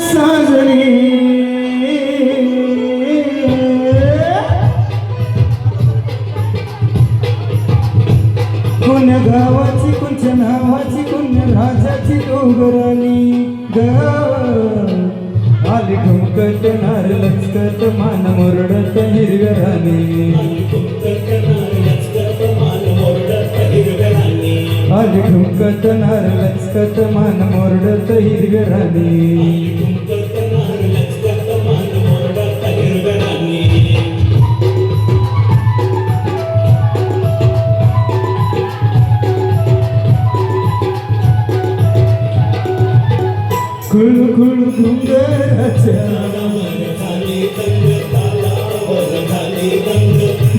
साजरी कोण्या गावाची कोणच्या नावाची कोण्या राजाची डोंगरानी आली ठुमकत नार लचकत मान मोरडत हिरव्या रानी आली ठुमकत नार लचकत मान मोरडत हिरव्या रानी खुळू खुळू डोंगराच्या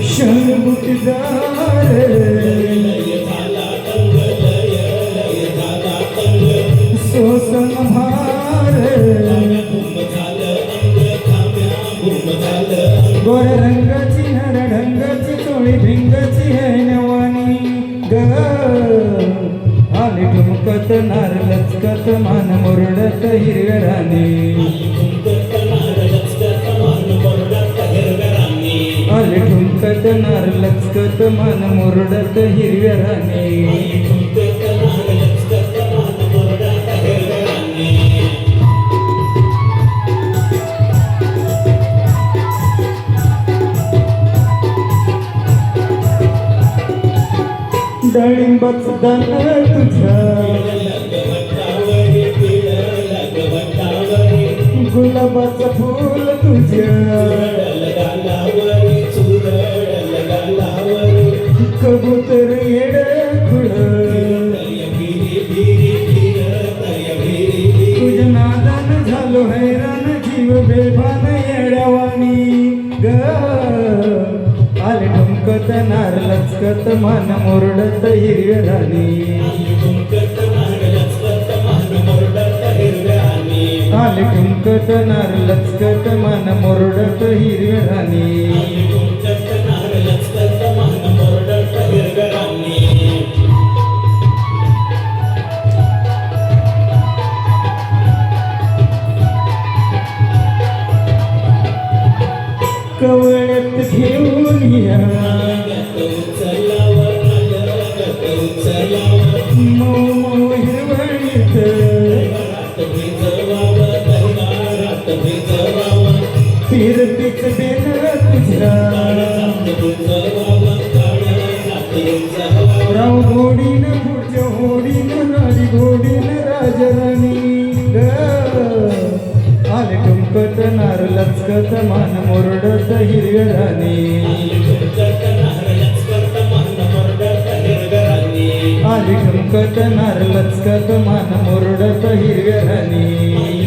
शरबुटदार सोसन भार गोर रंगाची नर ढंगाची चोळी भिंगाची है नवानी आली ठुमकत नार लचकत मान मोरडत हिरव्या रानी आली ठुमकत नार लचकत मान मोरडत हिरव्या रानी डाळिंबाचं दान तुझ्या गुलाबाचं फूल तुझ्या कबूतर येड खुळ तुझ्या नादान झालो हैरान जीव बेभान येड्यावानी आली ठुमकत नार लचकत मान मोरडत हिरव्या रानी आली ठुमकत नार लचकत मान मोरडत हिरव्या रानी कवळ्यात घेऊन या मऊ हिरवणीत फिरतीच बेन तुझ्या राव घोडीन पुढच्या होडीन राणी घोडीन राजराणी आली ठुमकत नार लचकत मान मोरडत हिरव्या रानी आली ठुमकत नार लचकत मान मोरडत हिरव्या रानी